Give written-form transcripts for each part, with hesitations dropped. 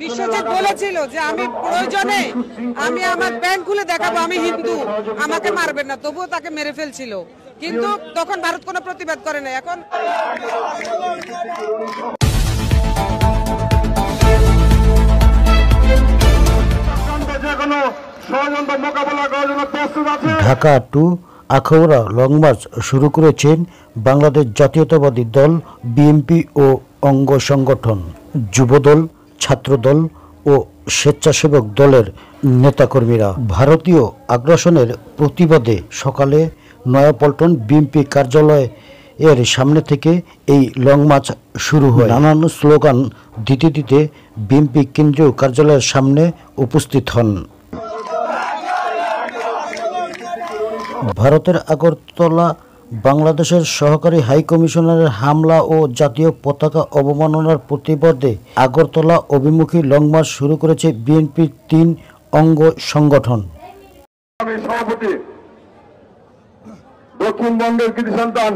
বিশ্বজিৎ বলেছিল যে আমি প্রয়োজনে আমি আমার ব্যাংক খুলে দেখাবো আমি হিন্দু, আমাকে মারবেন না, তবুও তাকে মেরে ফেলছিল। কিন্তু তখন ভারত কোনো প্রতিবাদ করে না। এখন Dhaka to Akhaura long march শুরু করেছেন বাংলাদেশ জাতীয়তাবাদী দল, বিএনপি ও অঙ্গ সংগঠন, যুবদল, ছাত্রদল ও স্বেচ্ছাসেবক দলের নেতাকর্মীরা। ভারতীয় আগ্রাসনের প্রতিবাদে সকালে নয়াপল্টন বিএনপি কার্যালয় এর সামনে থেকে এই লং মার্চ শুরু হয়। নানান স্লোগান দিতে দিতে বিএনপি কেন্দ্রীয় কার্যালয়ের সামনে উপস্থিত হন। ভারতের আগরতলা বাংলাদেশের সহকারী হাইকমিশনারের হামলা ও জাতীয় পতাকা অবমাননার প্রতিবাদে আগরতলা অভিমুখী লং মার্চ শুরু করেছে বিএনপির ৩ অঙ্গ সংগঠন। দক্ষিণবঙ্গের কৃতি সন্তান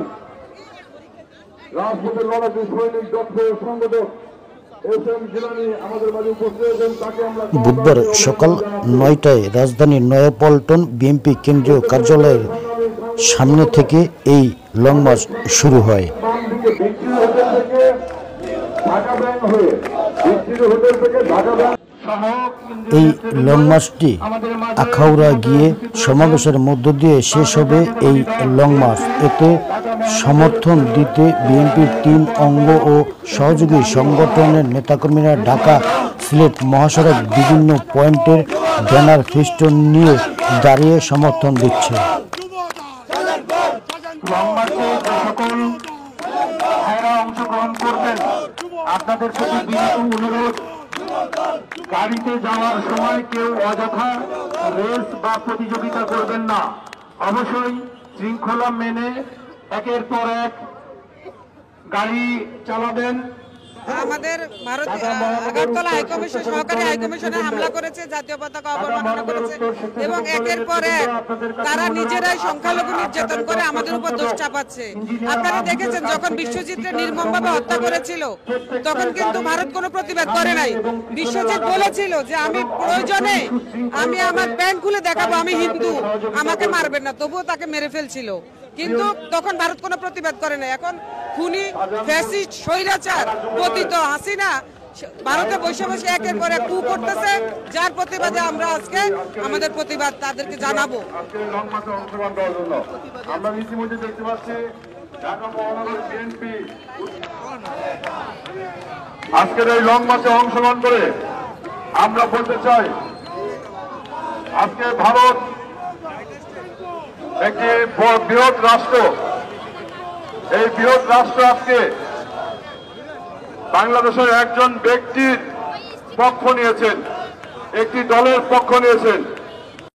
রাজপথের লড়াকু সৈনিক ডক্টর সংগঠক বুধবার সকাল ৯টায় রাজধানীর নয়াপল্টন বিএনপি কেন্দ্রীয় কার্যালয়ের সামনে থেকে এই লং মার্চ শুরু হয়। এই লং মার্চটি আখাউড়া গিয়ে সমাবেশের মধ্য দিয়ে শেষ হবে। এই লং মার্চ এতে সমর্থন দিতে বিএনপির ৩ অঙ্গ ও সহযোগী সংগঠনের নেতাকর্মীরা ঢাকা সিলেট মহাসড়ক বিভিন্ন পয়েন্টের ব্যানার ফেস্টুন নিয়ে দাঁড়িয়ে সমর্থন দিচ্ছে। আপনাদের প্রতি বিনীত অনুরোধ, গাড়িতে যাওয়ার সময় কেউ অযথা রেস বা প্রতিযোগিতা করবেন না। অবশ্যই শৃঙ্খলা মেনে একের পর এক গাড়ি চালাবেন। আমাদের ভারত আগরতলা হাইকমিশন সহকারী হাইকমিশনে হামলা করেছে, জাতীয় পতাকা অবমাননা করেছে এবং একের পর এক তারা নিজেরাই সংখ্যালঘু নির্যাতন করে আমাদের উপর দোষ চাপাচ্ছে। আপনারা দেখেছেন যখন বিশ্বজিৎকে নির্মমভাবে হত্যা করেছিল তখন কিন্তু ভারত কোনো প্রতিবাদ করে নাই। বিশ্বজিৎ বলেছিল যে আমি প্রয়োজনে আমি আমার ব্যাংক খুলে দেখাবো আমি হিন্দু, আমাকে মারবেন না, তবুও তাকে মেরে ফেলছিল। কিন্তু তখন ভারত কোনো প্রতিবাদ করে না। এখন খুনি, ফ্যাসিস্ট, স্বৈরাচার পতিত হাসিনা ভারতে বসে বসে একের পর এক কু করতেছে, যার প্রতিবাদে আমরা আজকে আমাদের প্রতিবাদ তাদেরকে জানাবো। আমরা ইতিমধ্যে দেখতে পাচ্ছি ঢাকা মহানগর বিএনপি আজকের এই লং মার্চে অংশগ্রহণ করে আমরা বলতে চাই, আজকে ভারত একটি বৃহৎ রাষ্ট্র। এই বৃহৎ রাষ্ট্র আজকে বাংলাদেশের একজন ব্যক্তির পক্ষ নিয়েছেন, একটি দলের পক্ষ নিয়েছেন।